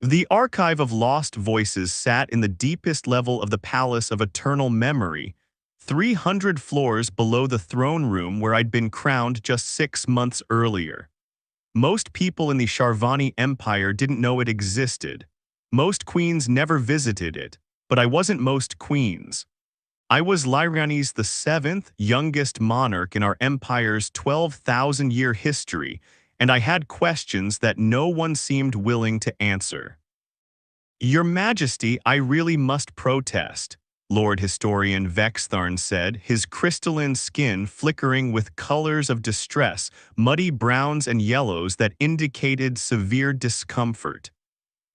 The archive of lost voices sat in the deepest level of the Palace of Eternal Memory, 300 floors below the throne room where I'd been crowned just 6 months earlier. Most people in the Sharvani Empire didn't know it existed. Most queens never visited it, but I wasn't most queens. I was Lyrianes the seventh, youngest monarch in our empire's 12,000-year history, and I had questions that no one seemed willing to answer. Your Majesty, I really must protest, Lord Historian Vextharn said, his crystalline skin flickering with colors of distress, muddy browns and yellows that indicated severe discomfort.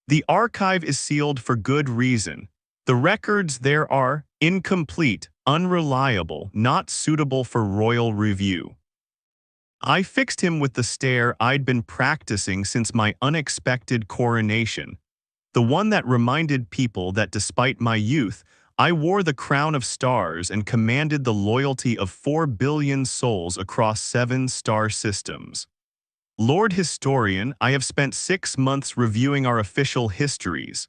The archive is sealed for good reason. The records there are incomplete, unreliable, not suitable for royal review. I fixed him with the stare I'd been practicing since my unexpected coronation, the one that reminded people that despite my youth, I wore the crown of stars and commanded the loyalty of 4 billion souls across 7 star systems. Lord Historian, I have spent 6 months reviewing our official histories.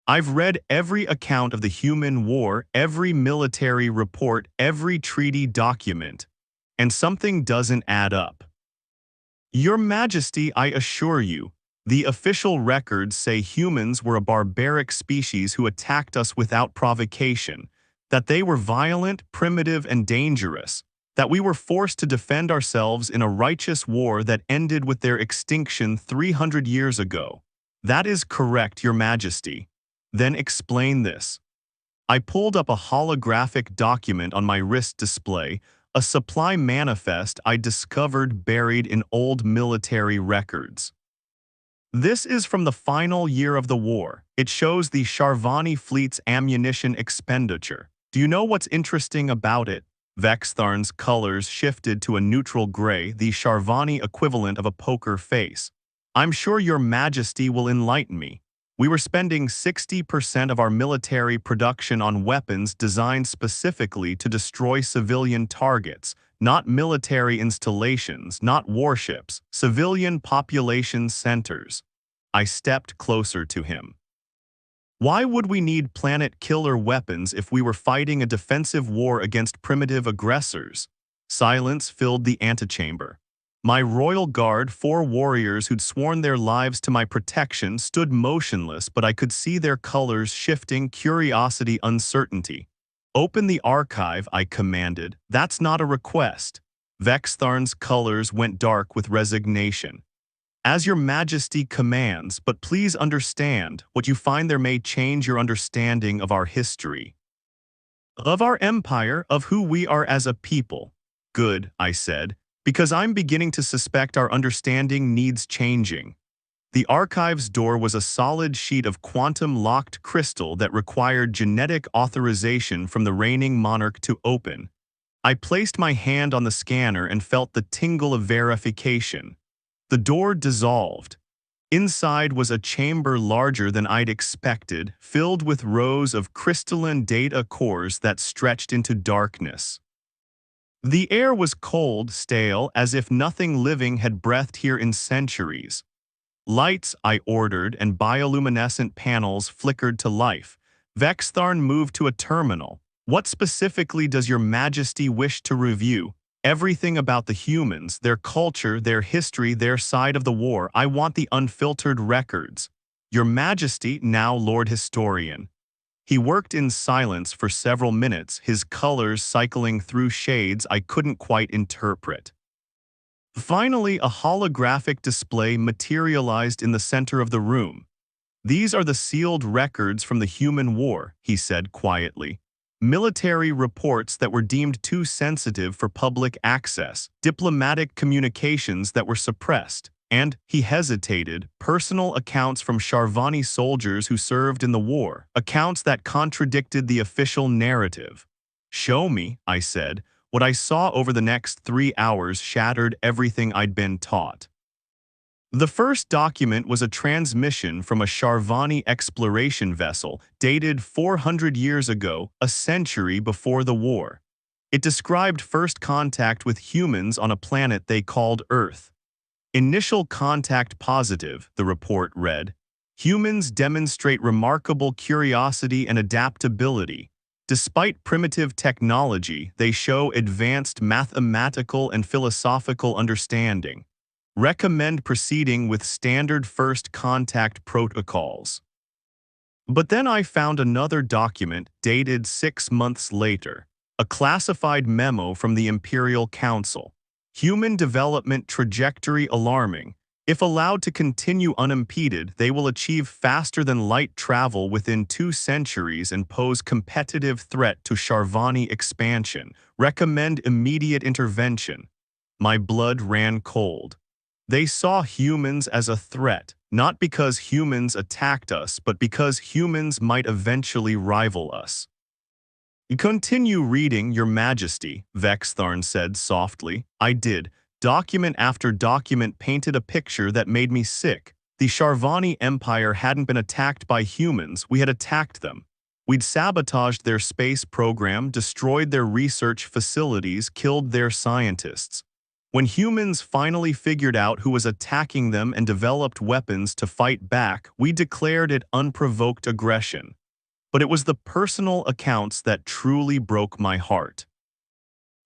I've read every account of the human war, every military report, every treaty document, and something doesn't add up. Your Majesty, I assure you, the official records say humans were a barbaric species who attacked us without provocation, that they were violent, primitive, and dangerous, that we were forced to defend ourselves in a righteous war that ended with their extinction 300 years ago. That is correct, Your Majesty. Then explain this. I pulled up a holographic document on my wrist display, a supply manifest I discovered buried in old military records. This is from the final year of the war. It shows the Sharvani fleet's ammunition expenditure. Do you know what's interesting about it? Vextharn's colors shifted to a neutral gray, the Sharvani equivalent of a poker face. I'm sure Your Majesty will enlighten me. We were spending 60% of our military production on weapons designed specifically to destroy civilian targets, not military installations, not warships, civilian population centers. I stepped closer to him. Why would we need planet-killer weapons if we were fighting a defensive war against primitive aggressors? Silence filled the antechamber. My royal guard, 4 warriors who'd sworn their lives to my protection, stood motionless, but I could see their colors shifting, curiosity, uncertainty. Open the archive, I commanded. That's not a request. Vextharn's colors went dark with resignation. As Your Majesty commands, but please understand, what you find there may change your understanding of our history. Of our empire, of who we are as a people. Good, I said, because I'm beginning to suspect our understanding needs changing. The archive's door was a solid sheet of quantum-locked crystal that required genetic authorization from the reigning monarch to open. I placed my hand on the scanner and felt the tingle of verification. The door dissolved. Inside was a chamber larger than I'd expected, filled with rows of crystalline data cores that stretched into darkness. The air was cold, stale, as if nothing living had breathed here in centuries. Lights, I ordered, and bioluminescent panels flickered to life. Vextharn moved to a terminal. What specifically does Your Majesty wish to review? Everything about the humans, their culture, their history, their side of the war. I want the unfiltered records. Your Majesty, now Lord Historian. He worked in silence for several minutes, his colors cycling through shades I couldn't quite interpret. Finally, a holographic display materialized in the center of the room. These are the sealed records from the human war, he said quietly. Military reports that were deemed too sensitive for public access, diplomatic communications that were suppressed, and, he hesitated, personal accounts from Sharvani soldiers who served in the war, accounts that contradicted the official narrative. Show me, I said. What I saw over the next 3 hours shattered everything I'd been taught. The first document was a transmission from a Sharvani exploration vessel dated 400 years ago, a century before the war. It described first contact with humans on a planet they called Earth. Initial contact positive, the report read. Humans demonstrate remarkable curiosity and adaptability. Despite primitive technology, they show advanced mathematical and philosophical understanding. Recommend proceeding with standard first contact protocols. But then I found another document dated 6 months later, a classified memo from the Imperial Council. Human development trajectory alarming. If allowed to continue unimpeded, they will achieve faster than light travel within 2 centuries and pose competitive threat to Sharvani expansion. Recommend immediate intervention. My blood ran cold. They saw humans as a threat, not because humans attacked us, but because humans might eventually rival us. Continue reading, Your Majesty, Vextharn said softly. I did. Document after document painted a picture that made me sick. The Sharvani Empire hadn't been attacked by humans, we had attacked them. We'd sabotaged their space program, destroyed their research facilities, killed their scientists. When humans finally figured out who was attacking them and developed weapons to fight back, we declared it unprovoked aggression. But it was the personal accounts that truly broke my heart.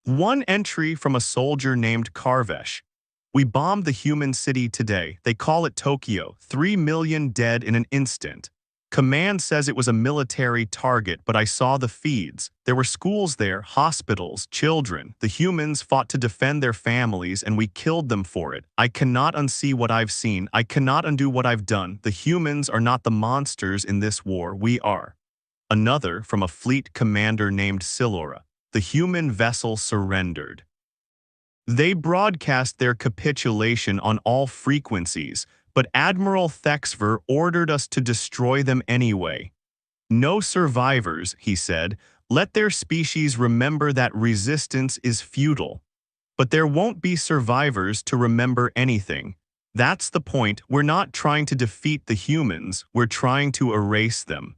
One entry from a soldier named Karvesh. We bombed the human city today. They call it Tokyo. 3 million dead in an instant. Command says it was a military target, but I saw the feeds. There were schools there, hospitals, children. The humans fought to defend their families and we killed them for it. I cannot unsee what I've seen. I cannot undo what I've done. The humans are not the monsters in this war. We are. Another from a fleet commander named Silora. The human vessel surrendered. They broadcast their capitulation on all frequencies, but Admiral Thexver ordered us to destroy them anyway. No survivors, he said. Let their species remember that resistance is futile. But there won't be survivors to remember anything. That's the point. We're not trying to defeat the humans, we're trying to erase them.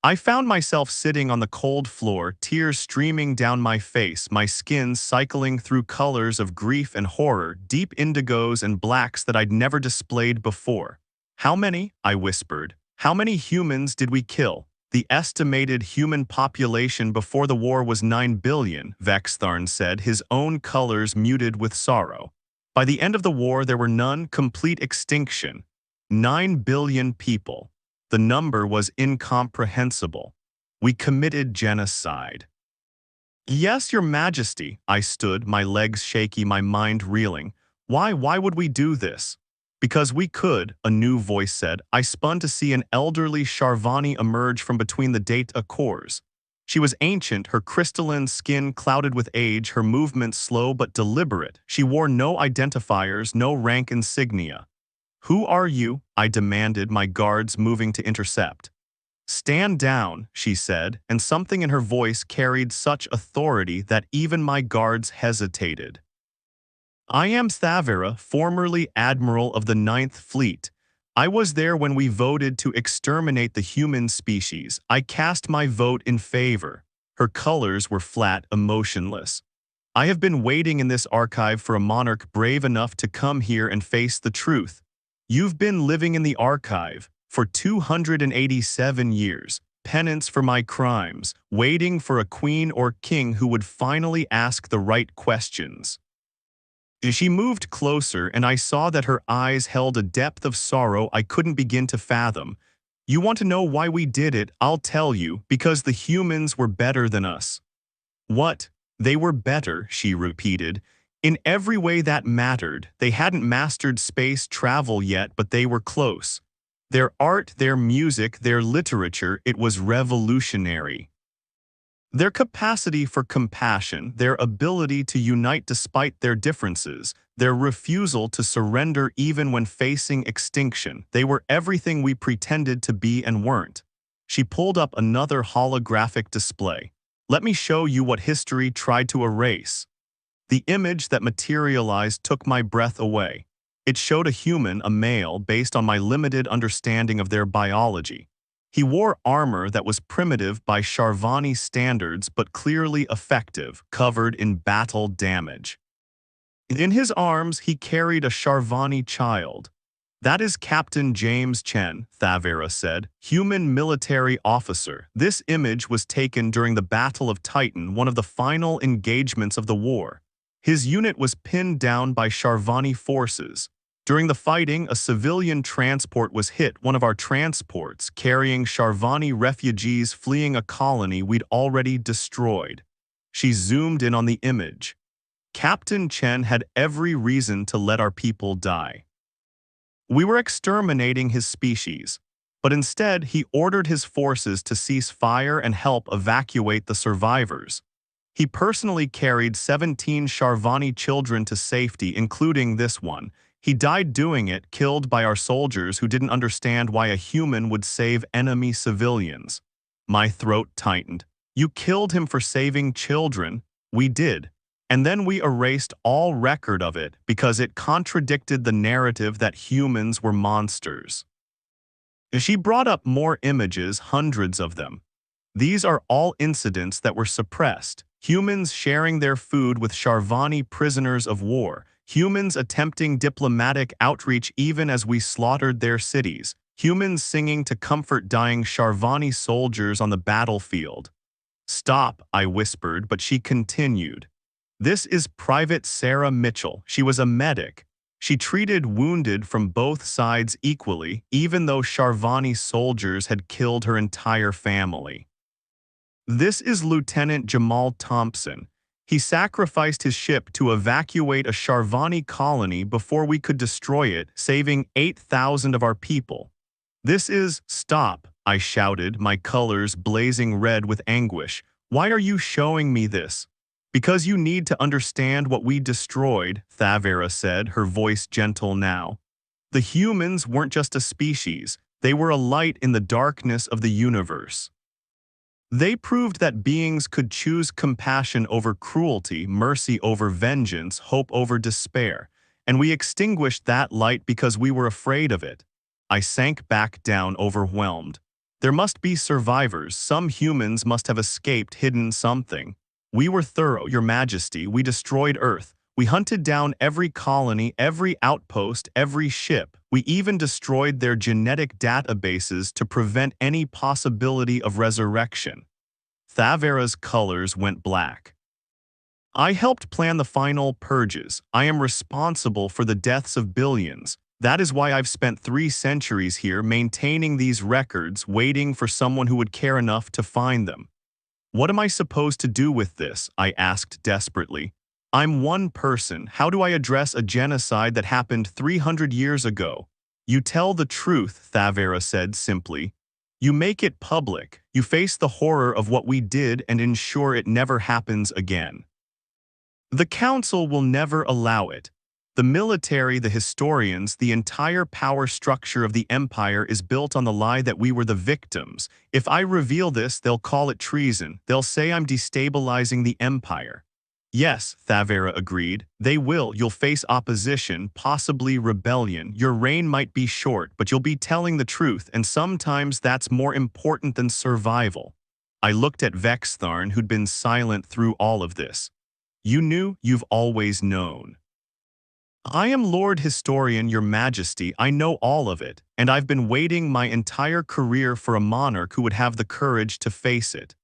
I found myself sitting on the cold floor, tears streaming down my face, my skin cycling through colors of grief and horror, deep indigos and blacks that I'd never displayed before. How many? I whispered. How many humans did we kill? The estimated human population before the war was 9 billion, Vextharn said, his own colors muted with sorrow. By the end of the war, there were none, complete extinction. 9 billion people. The number was incomprehensible. We committed genocide. Yes, Your Majesty, I stood, my legs shaky, my mind reeling. Why would we do this? Because we could, a new voice said. I spun to see an elderly Sharvani emerge from between the data cores. She was ancient, her crystalline skin clouded with age, her movements slow but deliberate. She wore no identifiers, no rank insignia. Who are you? I demanded, my guards moving to intercept. Stand down, she said, and something in her voice carried such authority that even my guards hesitated. I am Thavera, formerly Admiral of the 9th Fleet. I was there when we voted to exterminate the human species. I cast my vote in favor. Her colors were flat, emotionless. I have been waiting in this archive for a monarch brave enough to come here and face the truth. You've been living in the archive for 287 years, penance for my crimes, waiting for a queen or king who would finally ask the right questions. She moved closer, and I saw that her eyes held a depth of sorrow I couldn't begin to fathom. You want to know why we did it? I'll tell you, because the humans were better than us. What? They were better, she repeated. In every way that mattered. They hadn't mastered space travel yet, but they were close. Their art, their music, their literature, it was revolutionary. Their capacity for compassion, their ability to unite despite their differences, their refusal to surrender even when facing extinction, they were everything we pretended to be and weren't. She pulled up another holographic display. Let me show you what history tried to erase. The image that materialized took my breath away. It showed a human, a male, based on my limited understanding of their biology. He wore armor that was primitive by Sharvani standards but clearly effective, covered in battle damage. In his arms, he carried a Sharvani child. That is Captain James Chen, Thavera said, human military officer. This image was taken during the Battle of Titan, one of the final engagements of the war. His unit was pinned down by Sharvani forces. During the fighting, a civilian transport was hit, one of our transports, carrying Sharvani refugees fleeing a colony we'd already destroyed. She zoomed in on the image. Captain Chen had every reason to let our people die. We were exterminating his species, but instead he ordered his forces to cease fire and help evacuate the survivors. He personally carried 17 Sharvani children to safety, including this one. He died doing it, killed by our soldiers who didn't understand why a human would save enemy civilians. My throat tightened. You killed him for saving children. We did. And then we erased all record of it because it contradicted the narrative that humans were monsters. She brought up more images, hundreds of them. These are all incidents that were suppressed. Humans sharing their food with Sharvani prisoners of war. Humans attempting diplomatic outreach even as we slaughtered their cities. Humans singing to comfort dying Sharvani soldiers on the battlefield. Stop, I whispered, but she continued. This is Private Sarah Mitchell. She was a medic. She treated wounded from both sides equally, even though Sharvani soldiers had killed her entire family. This is Lieutenant Jamal Thompson. He sacrificed his ship to evacuate a Sharvani colony before we could destroy it, saving 8,000 of our people. This is— Stop, I shouted, my colors blazing red with anguish. Why are you showing me this? Because you need to understand what we destroyed, Thavera said, her voice gentle now. The humans weren't just a species, they were a light in the darkness of the universe. They proved that beings could choose compassion over cruelty, mercy over vengeance, hope over despair, and we extinguished that light because we were afraid of it. I sank back down, overwhelmed. There must be survivors. Some humans must have escaped, hidden something. We were thorough, Your Majesty. We destroyed Earth. We hunted down every colony, every outpost, every ship. We even destroyed their genetic databases to prevent any possibility of resurrection. Thavera's colors went black. I helped plan the final purges. I am responsible for the deaths of billions. That is why I've spent 3 centuries here maintaining these records, waiting for someone who would care enough to find them. What am I supposed to do with this? I asked desperately. I'm one person. How do I address a genocide that happened 300 years ago? You tell the truth, Thavera said simply. You make it public. You face the horror of what we did and ensure it never happens again. The Council will never allow it. The military, the historians, the entire power structure of the empire is built on the lie that we were the victims. If I reveal this, they'll call it treason. They'll say I'm destabilizing the empire. Yes, Thavera agreed. They will. You'll face opposition, possibly rebellion. Your reign might be short, but you'll be telling the truth, and sometimes that's more important than survival. I looked at Vextharn, who'd been silent through all of this. You knew, you've always known. I am Lord Historian, Your Majesty. I know all of it, and I've been waiting my entire career for a monarch who would have the courage to face it.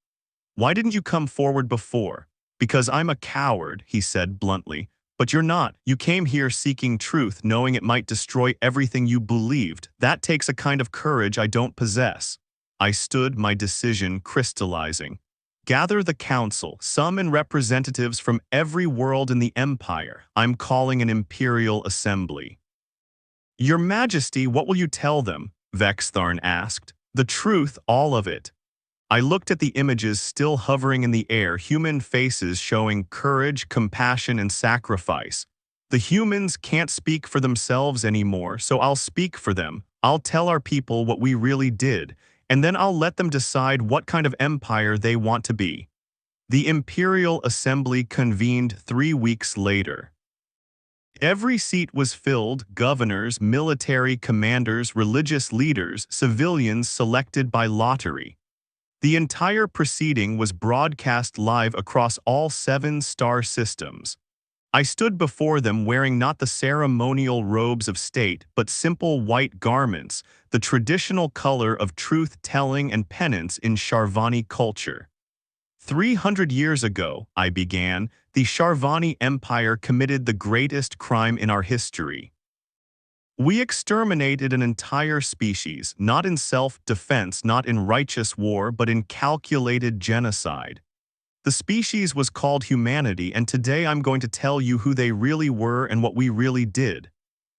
Why didn't you come forward before? Because I'm a coward, he said bluntly. But you're not. You came here seeking truth, knowing it might destroy everything you believed. That takes a kind of courage I don't possess. I stood, my decision crystallizing. Gather the council, summon representatives from every world in the empire. I'm calling an imperial assembly. Your Majesty, what will you tell them? Vextharn asked. The truth, all of it. I looked at the images still hovering in the air, human faces showing courage, compassion, and sacrifice. The humans can't speak for themselves anymore, so I'll speak for them. I'll tell our people what we really did, and then I'll let them decide what kind of empire they want to be. The Imperial Assembly convened 3 weeks later. Every seat was filled, governors, military commanders, religious leaders, civilians selected by lottery. The entire proceeding was broadcast live across all 7 star systems. I stood before them wearing not the ceremonial robes of state, but simple white garments, the traditional color of truth-telling and penance in Sharvani culture. 300 years ago, I began, the Sharvani Empire committed the greatest crime in our history. We exterminated an entire species, not in self-defense, not in righteous war, but in calculated genocide. The species was called humanity, and today I'm going to tell you who they really were and what we really did.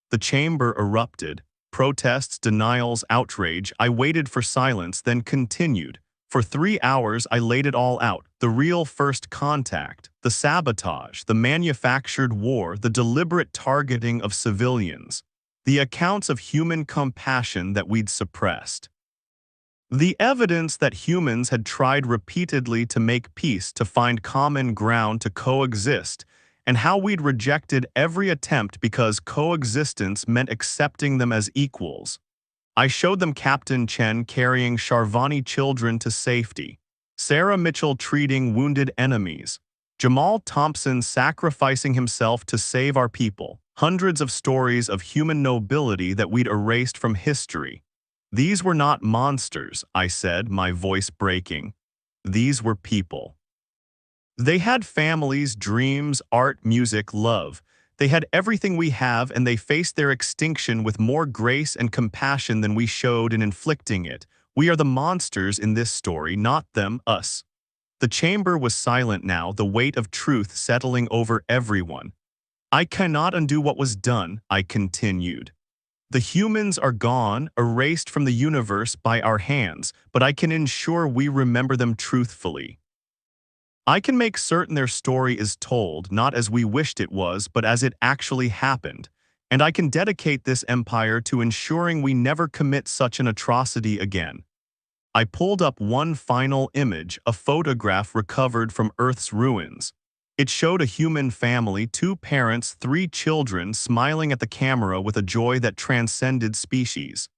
The chamber erupted. Protests, denials, outrage. I waited for silence, then continued. For 3 hours, I laid it all out. The real first contact, the sabotage, the manufactured war, the deliberate targeting of civilians, the accounts of human compassion that we'd suppressed. The evidence that humans had tried repeatedly to make peace, to find common ground, to coexist, and how we'd rejected every attempt because coexistence meant accepting them as equals. I showed them Captain Chen carrying Sharvani children to safety, Sarah Mitchell treating wounded enemies, Jamal Thompson sacrificing himself to save our people, hundreds of stories of human nobility that we'd erased from history. These were not monsters, I said, my voice breaking. These were people. They had families, dreams, art, music, love. They had everything we have, and they faced their extinction with more grace and compassion than we showed in inflicting it. We are the monsters in this story, not them, us. The chamber was silent now, the weight of truth settling over everyone. I cannot undo what was done, I continued. The humans are gone, erased from the universe by our hands, but I can ensure we remember them truthfully. I can make certain their story is told not as we wished it was, but as it actually happened, and I can dedicate this empire to ensuring we never commit such an atrocity again. I pulled up one final image, a photograph recovered from Earth's ruins. It showed a human family, 2 parents, 3 children, smiling at the camera with a joy that transcended species.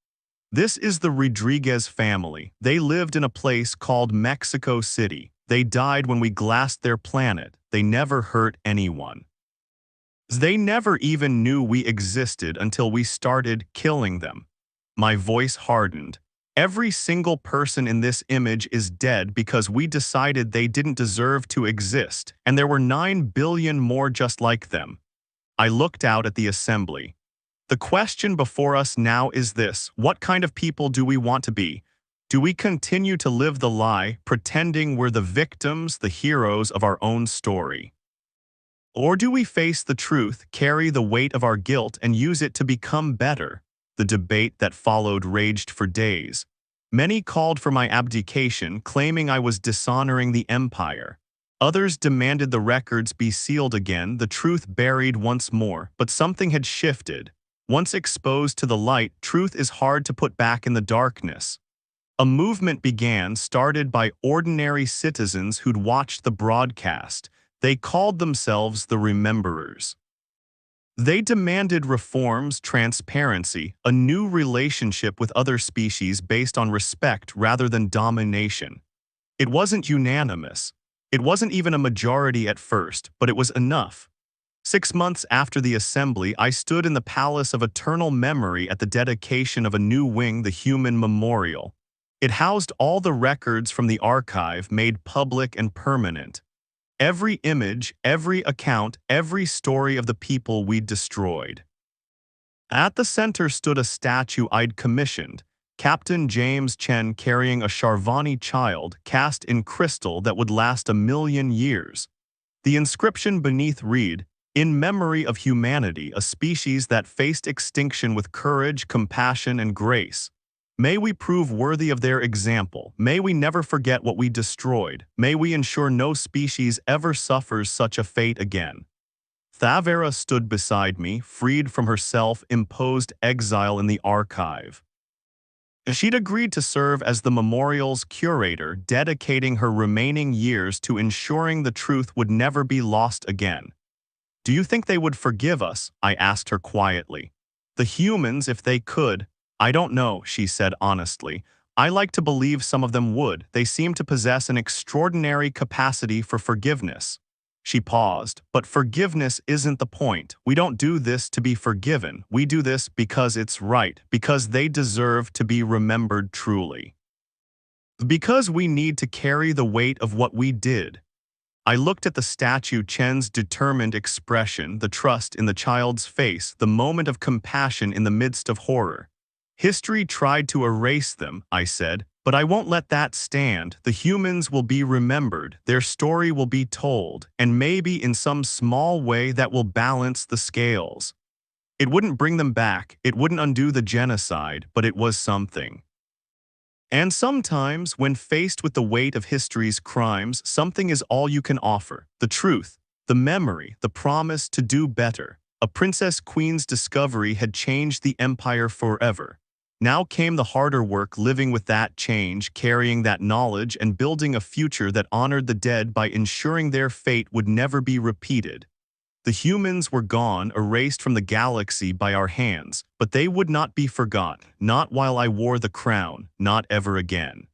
This is the Rodriguez family. They lived in a place called Mexico City. They died when we glassed their planet. They never hurt anyone. They never even knew we existed until we started killing them. My voice hardened. Every single person in this image is dead because we decided they didn't deserve to exist, and there were 9 billion more just like them. I looked out at the assembly. The question before us now is this: what kind of people do we want to be? Do we continue to live the lie, pretending we're the victims, the heroes of our own story? Or do we face the truth, carry the weight of our guilt, and use it to become better? The debate that followed raged for days. Many called for my abdication, claiming I was dishonoring the empire. Others demanded the records be sealed again, the truth buried once more, but something had shifted. Once exposed to the light, truth is hard to put back in the darkness. A movement began, started by ordinary citizens who'd watched the broadcast. They called themselves the Rememberers. They demanded reforms, transparency, a new relationship with other species based on respect rather than domination. It wasn't unanimous. It wasn't even a majority at first, but it was enough. 6 months after the assembly, I stood in the Palace of Eternal Memory at the dedication of a new wing, the Human Memorial. It housed all the records from the archive, made public and permanent. Every image, every account, every story of the people we'd destroyed. At the center stood a statue I'd commissioned, Captain James Chen carrying a Sharvani child cast in crystal that would last 1,000,000 years. The inscription beneath read, "In memory of humanity, a species that faced extinction with courage, compassion, and grace. May we prove worthy of their example. May we never forget what we destroyed. May we ensure no species ever suffers such a fate again." Thavera stood beside me, freed from her self-imposed exile in the archive. She'd agreed to serve as the memorial's curator, dedicating her remaining years to ensuring the truth would never be lost again. "Do you think they would forgive us?" I asked her quietly. "The humans, if they could." "I don't know," she said honestly. "I like to believe some of them would. They seem to possess an extraordinary capacity for forgiveness." She paused, but forgiveness isn't the point. We don't do this to be forgiven. We do this because it's right, because they deserve to be remembered truly. Because we need to carry the weight of what we did. I looked at the statue, Chen's determined expression, the trust in the child's face, the moment of compassion in the midst of horror. History tried to erase them, I said, but I won't let that stand. The humans will be remembered, their story will be told, and maybe in some small way that will balance the scales. It wouldn't bring them back, it wouldn't undo the genocide, but it was something. And sometimes, when faced with the weight of history's crimes, something is all you can offer. The truth, the memory, the promise to do better. A princess queen's discovery had changed the empire forever. Now came the harder work, living with that change, carrying that knowledge, and building a future that honored the dead by ensuring their fate would never be repeated. The humans were gone, erased from the galaxy by our hands, but they would not be forgotten, not while I wore the crown, not ever again.